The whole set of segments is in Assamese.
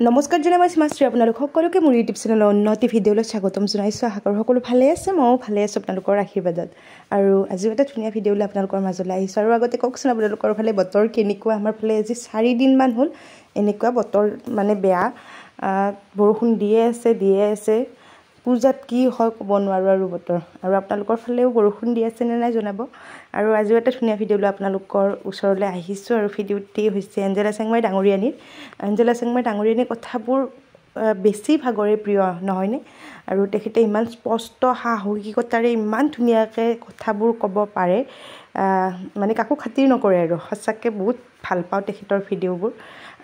নমস্কাৰ জনাই মই সীমাশ্ৰী আপোনালোক সকলোকে মোৰ ইউটিউব চেনেলৰ উন্নতি ভিডিঅ'লৈ স্বাগতম জনাইছোঁ। আশা কৰোঁ সকলো ভালে আছে, ময়ো ভালে আছোঁ আপোনালোকৰ আশীৰ্বাদত। আৰু আজিও এটা ধুনীয়া ভিডিঅ'লৈ আপোনালোকৰ মাজলৈ আহিছোঁ। আৰু আগতে কওকচোন আপোনালোকৰ ফালে বতৰ কেনেকুৱা? আমাৰ ফালে আজি 4 দিনমান হ'ল এনেকুৱা বতৰ মানে বেয়া, বৰষুণ দিয়ে আছে। পূজাত কি হয় ক'ব নোৱাৰোঁ আৰু বতৰ। আৰু আপোনালোকৰ ফালেও বৰষুণ দি আছে নে নাই জনাব। আৰু আজিও এটা ধুনীয়া ভিডিঅ'লৈ আপোনালোকৰ ওচৰলৈ আহিছোঁ। আৰু ভিডিঅ'টি হৈছে এঞ্জেলা চেংমাই ডাঙৰীয়ানীৰ। এঞ্জেলা চেংমাই ডাঙৰীয়ানীৰ কথাবোৰ বেছি ভাগৰে প্ৰিয় নহয়নে? আৰু তেখেতে ইমান স্পষ্ট সাহসিকতাৰে ইমান ধুনীয়াকৈ কথাবোৰ ক'ব পাৰে, মানে কাকো খাতিৰ নকৰে আৰু সঁচাকৈ বহুত ভাল পাওঁ তেখেতৰ ভিডিঅ'বোৰ।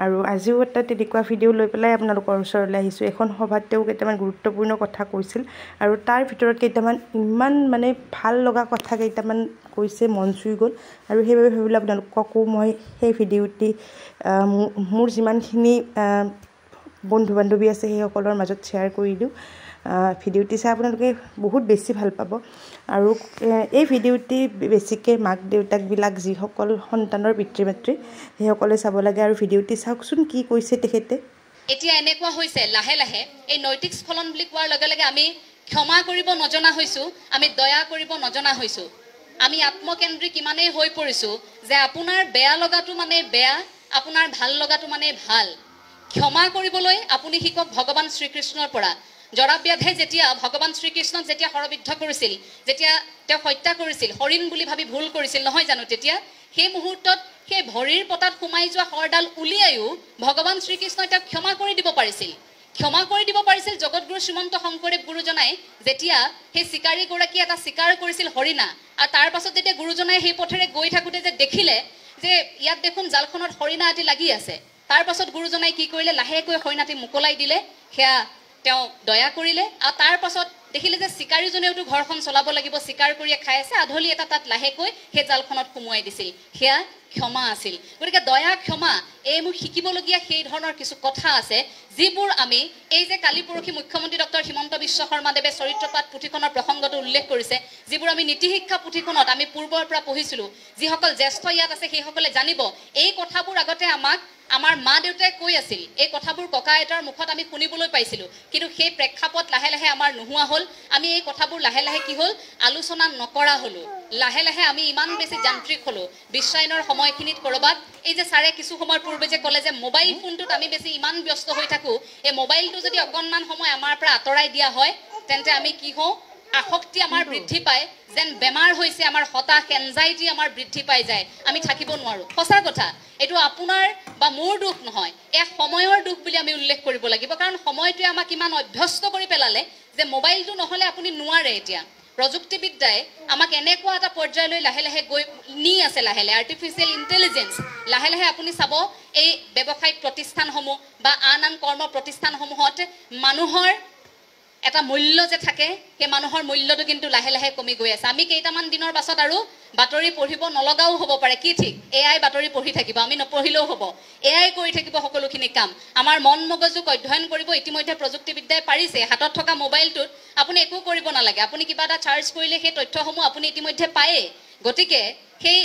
আৰু আজিও এটা তেনেকুৱা ভিডিঅ' লৈ পেলাই আপোনালোকৰ ওচৰলৈ আহিছোঁ। এখন সভাত তেওঁ কেইটামান গুৰুত্বপূৰ্ণ কথা কৈছিল আৰু তাৰ ভিতৰত কেইটামান ইমান মানে ভাল লগা কথা কেইটামান কৈছে, মন চুই গ'ল। আৰু সেইবাবে ভাবিলোঁ আপোনালোককো মই সেই ভিডিঅ'টি মোৰ যিমানখিনি বন্ধু বান্ধৱী আছে সেইসকলৰ মাজত শ্বেয়াৰ কৰি দিওঁ। ভিডিঅ'টি চাই আপোনালোকে বহুত বেছি ভাল পাব। আৰু এই ভিডিঅ'টি বেছিকৈ মাক দেউতাকবিলাক যিসকল সন্তানৰ পিতৃ মাতৃ সেইসকলে চাব লাগে। আৰু ভিডিঅ'টি চাওকচোন কি কৈছে তেখেতে। এতিয়া এনেকুৱা হৈছে লাহে লাহে এই নৈতিক স্খলন বুলি কোৱাৰ লগে লগে আমি ক্ষমা কৰিব নজনা হৈছোঁ, আমি দয়া কৰিব নজনা হৈছোঁ। আমি আত্মকেন্দ্ৰিক ইমানেই হৈ পৰিছোঁ যে আপোনাৰ বেয়া লগাটো মানে বেয়া, আপোনাৰ ভাল লগাটো মানে ভাল। ক্ষমা কৰিবলৈ আপুনি শিকক ভগৱান শ্ৰীকৃষ্ণৰ পৰা। জৰাব্যাধে যেতিয়া ভগৱান শ্ৰীকৃষ্ণক যেতিয়া শৰবিদ্ধ কৰিছিল, যেতিয়া তেওঁ হত্যা কৰিছিল, হৰিণ বুলি ভাবি ভুল কৰিছিল নহয় জানো, তেতিয়া সেই মুহূৰ্তত সেই ভৰিৰ পতাত সোমাই যোৱা শৰডাল উলিয়াইও ভগৱান শ্ৰীকৃষ্ণই তেওঁক ক্ষমা কৰি দিব পাৰিছিল। জগতগুৰু শ্ৰীমন্ত শংকৰদেৱ গুৰুজনাই যেতিয়া সেই চিকাৰীগৰাকী এটা চিকাৰ কৰিছিল হৰিণা, আৰু তাৰ পাছত যেতিয়া গুৰুজনাই সেই পথেৰে গৈ থাকোঁতে যে দেখিলে যে ইয়াত দেখোন জালখনত হৰিণা আদি লাগি আছে, তাৰ পাছত গুৰুজনাই কি কৰিলে, লাহেকৈ হৰিণাটি মোকলাই দিলে, সেয়া তেওঁ দয়া কৰিলে। আৰু তাৰ পাছত দেখিলে যে চিকাৰীজনেওতো ঘৰখন চলাব লাগিব, চিকাৰ কৰিয়ে খাই আছে, আধলি এটা তাত লাহেকৈ সেই জালখনত সোমোৱাই দিছিল, সেয়া ক্ষমা আছিল। গতিকে দয়া ক্ষমা এই মোক শিকিবলগীয়া সেই ধৰণৰ কিছু কথা আছে, যিবোৰ আমি এই যে কালি পৰহি মুখ্যমন্ত্ৰী ডক্টৰ হিমন্ত বিশ্ব শৰ্মাদেৱে চৰিত্ৰপাত পুথিখনৰ প্ৰসংগটো উল্লেখ কৰিছে, যিবোৰ আমি নীতি শিক্ষা পুথিখনত আমি পূৰ্বৰ পৰা পঢ়িছিলোঁ। যিসকল জ্যেষ্ঠ ইয়াত আছে সেইসকলে জানিব এই কথাবোৰ আগতে আমাক আমাৰ মা দেউতাই কৈ আছিল, এই কথাবোৰ ককা আইতাৰ মুখত আমি শুনিবলৈ পাইছিলোঁ। কিন্তু সেই প্ৰেক্ষাপট লাহে লাহে আমাৰ নোহোৱা হ'ল। আমি এই কথাবোৰ লাহে লাহে কি হ'ল, আলোচনা নকৰা হ'লোঁ। লাহে লাহে আমি ইমান বেছি যান্ত্ৰিক হ'লোঁ। বিশ্বায়নৰ সময়খিনিত ক'ৰবাত এই যে ছাৰে কিছু সময়ৰ পূৰ্বে যে ক'লে যে মোবাইল ফোনটোত আমি বেছি ইমান ব্যস্ত হৈ থাকোঁ, এই মোবাইলটো যদি অকণমান সময় আমাৰ পৰা আঁতৰাই দিয়া হয়, তেন্তে আমি কি হওঁ, আসক্তি আমাৰ বৃদ্ধি পায়, যেন বেমাৰ হৈছে, আমাৰ হতাশ এনজাইটি আমাৰ বৃদ্ধি পাই যায়, আমি থাকিব নোৱাৰোঁ। সঁচা কথা, এইটো আপোনাৰ বা মোৰ দুখ নহয়, এক সময়ৰ দুখ বুলি আমি উল্লেখ কৰিব লাগিব। কাৰণ সময়টোৱে আমাক ইমান অভ্যস্ত কৰি পেলালে যে মোবাইলটো নহ'লে আপুনি নোৱাৰে। এতিয়া প্ৰযুক্তিবিদ্যাই আমাক এনেকুৱা এটা পৰ্যায়লৈ লাহে লাহে গৈ নি আছে, লাহে লাহে আৰ্টিফিচিয়েল ইণ্টেলিজেঞ্চ। লাহে লাহে আপুনি চাব এই ব্যৱসায়িক প্ৰতিষ্ঠানসমূহ বা আন আন কৰ্ম প্ৰতিষ্ঠানসমূহত মানুহৰ এটা মূল্য যে থাকে, সেই মানুহৰ মূল্যটো কিন্তু লাহে লাহে কমি গৈ আছে। আমি কেইটামান দিনৰ পাছত আৰু বাতৰি পঢ়িব নলগাও হ'ব পাৰে, কি ঠিক, এআই বাতৰি পঢ়ি থাকিব, আমি নপঢ়িলেও হ'ব, এআই কৰি থাকিব সকলোখিনি কাম। আমাৰ মন মগজুক অধ্যয়ন কৰিব ইতিমধ্যে প্ৰযুক্তিবিদ্যাই পাৰিছে। হাতত থকা মোবাইলটোত আপুনি একো কৰিব নালাগে, আপুনি কিবা এটা চাৰ্চ কৰিলে সেই তথ্যসমূহ আপুনি ইতিমধ্যে পায়েই। গতিকে সেই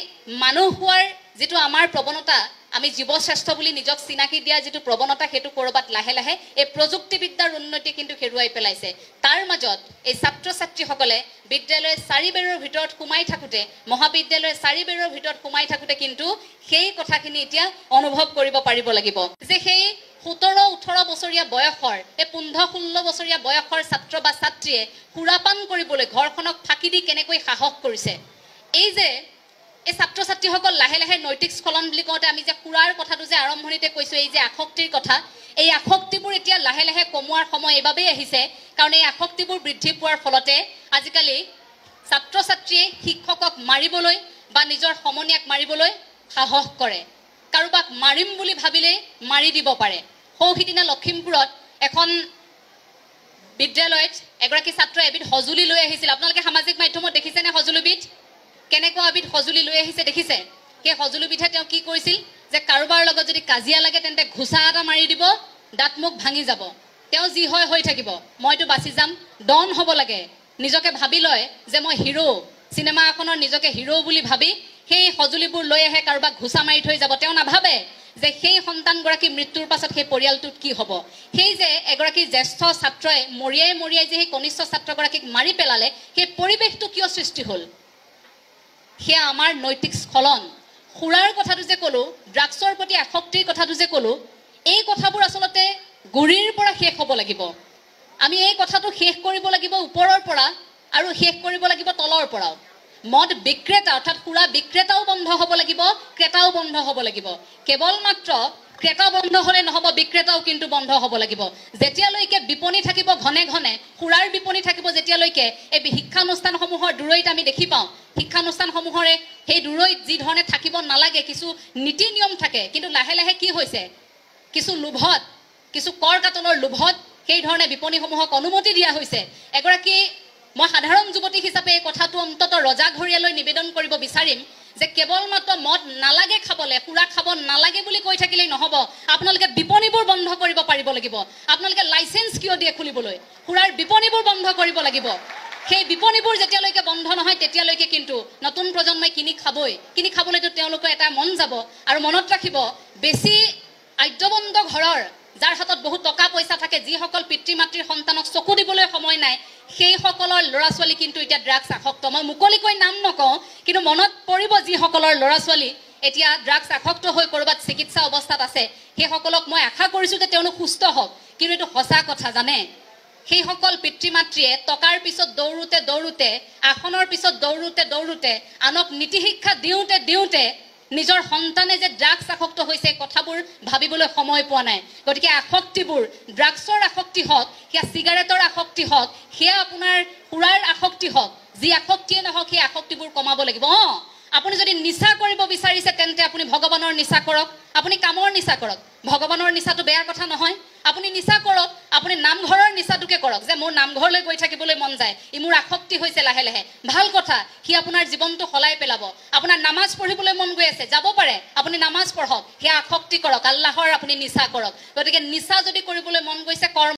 মানুহ হোৱাৰ যিটো আমাৰ প্ৰৱণতা, আমি জীৱশ্ৰেষ্ঠ বুলি নিজক চিনাকি দিয়াৰ যিটো প্ৰৱণতা, সেইটো ক'ৰবাত লাহে লাহে এই প্ৰযুক্তিবিদ্যাৰ উন্নতি কিন্তু হেৰুৱাই পেলাইছে। তাৰ মাজত এই ছাত্ৰ ছাত্ৰীসকলে বিদ্যালয়ৰ 4 বেৰৰ ভিতৰত সোমাই থাকোঁতে, মহাবিদ্যালয়ৰ 4 বেৰৰ ভিতৰত সোমাই থাকোঁতে কিন্তু সেই কথাখিনি এতিয়া অনুভৱ কৰিব পাৰিব লাগিব যে সেই 17-18 বছৰীয়া বয়সৰ, এই 15-16 বছৰীয়া বয়সৰ ছাত্ৰ বা ছাত্ৰীয়ে সুৰাপান কৰিবলৈ ঘৰখনক ফাঁকি দি কেনেকৈ সাহস কৰিছে। এই যে এই ছাত্ৰ ছাত্ৰীসকল লাহে লাহে নৈতিক স্খলন বুলি কওঁতে আমি যে সুৰাৰ কথাটো যে আৰম্ভণিতে কৈছোঁ, এই যে আসক্তিৰ কথা, এই আসক্তিবোৰ এতিয়া লাহে লাহে কমোৱাৰ সময় এইবাবেই আহিছে। কাৰণ এই আসক্তিবোৰ বৃদ্ধি পোৱাৰ ফলতে আজিকালি ছাত্ৰ ছাত্ৰীয়ে শিক্ষকক মাৰিবলৈ বা নিজৰ সমনীয়াক মাৰিবলৈ সাহস কৰে। কাৰোবাক মাৰিম বুলি ভাবিলেই মাৰি দিব পাৰে। সৌসিদিনা লখিমপুৰত এখন বিদ্যালয়ত এগৰাকী ছাত্ৰই এবিধ সঁজুলি লৈ আহিছিল। আপোনালোকে সামাজিক মাধ্যমত দেখিছেনে সঁজুলিবিধ? কেনেকুৱা এবিধ সঁজুলি লৈ আহিছে দেখিছে? সেই সঁজুলিবিধে তেওঁ কি কৰিছিল, যে কাৰোবাৰ লগত যদি কাজিয়া লাগে তেন্তে ঘোচা এটা মাৰি দিব, দাঁত মুখ ভাঙি যাব, তেওঁ যি হয় হৈ থাকিব, মইতো বাচি যাম। ডন হ'ব লাগে, নিজকে ভাবি লয় যে মই হিৰো, চিনেমা এখনৰ নিজকে হিৰো বুলি ভাবি সেই সঁজুলিবোৰ লৈ আহে, কাৰোবাক ঘোচা মাৰি থৈ যাব। তেওঁ নাভাবে যে সেই সন্তানগৰাকী মৃত্যুৰ পাছত সেই পৰিয়ালটোত কি হ'ব সেই যে এগৰাকী জ্যেষ্ঠ ছাত্ৰই মৰিয়াই যে সেই কনিষ্ঠ ছাত্ৰগৰাকীক মাৰি পেলালে সেই পৰিৱেশটো কিয় সৃষ্টি হ'ল সেয়া আমাৰ নৈতিক স্খলন খুৰাৰ কথাটো যে ক'লো ড্ৰাগছৰ প্ৰতি আসক্তিৰ কথাটো যে ক'লো এই কথাবোৰ আসলতে গুৰিৰ পৰা শেষ হ'ব লাগিব আমি এই কথাটো শেষ কৰিব লাগিব ওপৰৰ পৰা আৰু শেষ কৰিব লাগিব তলৰ পৰা মদ বিক্ৰেতা অৰ্থাৎ খুৰা বিক্ৰেতাও বন্ধ হ'ব লাগিব ক্ৰেতাও বন্ধ হ'ব লাগিব কেৱল মাত্ৰ ক্ৰেতা বন্ধ হ'লে নহ'ব বিক্ৰেতাও কিন্তু বন্ধ হ'ব লাগিব যেতিয়ালৈকে বিপণী থাকিব ঘনে ঘনে খুৰাৰ বিপণী থাকিব যেতিয়ালৈকে এই শিক্ষানুষ্ঠানসমূহৰ দূৰৈত আমি দেখি পাওঁ শিক্ষানুষ্ঠানসমূহৰে সেই দূৰৈত যি ধৰণে থাকিব নালাগে কিছু নীতি নিয়ম থাকে কিন্তু লাহে লাহে কি হৈছে কিছু লোভত কিছু কৰ কাটলৰ লোভত সেই ধৰণে বিপণীসমূহক অনুমতি দিয়া হৈছে এগৰাকী মই সাধাৰণ যুৱতী হিচাপে এই কথাটো অন্তত ৰজাঘৰীয়ালৈ নিবেদন কৰিব বিচাৰিম যে কেৱল মাত্ৰ মদ নালাগে খাবলে খুৰা খাব নালাগে বুলি কৈ থাকিলেই নহ'ব আপোনালোকে বিপণীবোৰ বন্ধ কৰিব পাৰিব লাগিব আপোনালোকে লাইসেন্স কিয় দিয়ে খুলিবলৈ খুৰাৰ বিপণীবোৰ বন্ধ কৰিব লাগিব সেই বিপণীবোৰ যেতিয়ালৈকে বন্ধ নহয় তেতিয়ালৈকে কিন্তু নতুন প্ৰজন্মই কিনি খাবলৈতো তেওঁলোকৰ এটা মন যাব আৰু মনত ৰাখিব বেছি আদ্যবন্ধ ঘৰৰ যাৰ হাতত বহুত টকা পইচা থাকে যিসকল পিতৃ মাতৃৰ সন্তানক চকু দিবলৈ সময় নাই সেই সকলৰ ল'ৰা ছোৱালী কিন্তু এতিয়া ড্ৰাগছ আসক্ত মই মুকলিকৈ নাম নকওঁ কিন্তু মনত পৰিব যিসকলৰ ল'ৰা ছোৱালী এতিয়া ড্ৰাগছ আসক্ত হৈ কৰবাত চিকিৎসা অৱস্থাত আছে সেই সকলক মই আশা কৰিছো যে তেওঁলোক সুস্থ হওক কিন্তু এটো সঁচা কথা জানে সেই সকল পিতৃ মাতৃয়ে টকাৰ পিছত দৌৰুতে আসনৰ পিছত দৌৰুতে আনক নীতি শিক্ষা দিওঁতে নিজৰ সন্তানে যে ড্ৰাগছ আসক্ত হৈছে কথাবোৰ ভাবিবলৈ সময় পোৱা নাই গতিকে আসক্তিবোৰ ড্ৰাগছৰ আসক্তি হওক কিয়া সিগাৰেটৰ আসক্তি হওক কিয়া আপোনাৰ খুৰাৰ আসক্তি হওক যি আসক্তিয়ে নহওক সেই আসক্তিবোৰ কমাব লাগিব আপুনি যদি নিচা কৰিব বিচাৰিছে তেন্তে আপুনি ভগৱানৰ নিচা কৰক আপুনি কামৰ নিচা কৰক ভগৱানৰ নিচাটো বেয়া কথা নহয় আপুনি নিচা কৰক আপুনি নামঘৰৰ নিচাটোকে কৰক যে মোৰ নামঘৰলৈ গৈ থাকিবলৈ মন যায় ই মোৰ আসক্তি হৈছে লাহে লাহে ভাল কথা কি আপোনাৰ জীৱনটো হলাই পেলাব আপোনাৰ নামাজ পঢ়িবলৈ মন গৈ আছে যাব পাৰে আপুনি নামাজ পঢ়ক হে আসক্তি কৰক আল্লাহৰ আপুনি নিচা কৰক গতিকে নিচা যদি কৰিবলৈ মন গৈছে কৰ্ম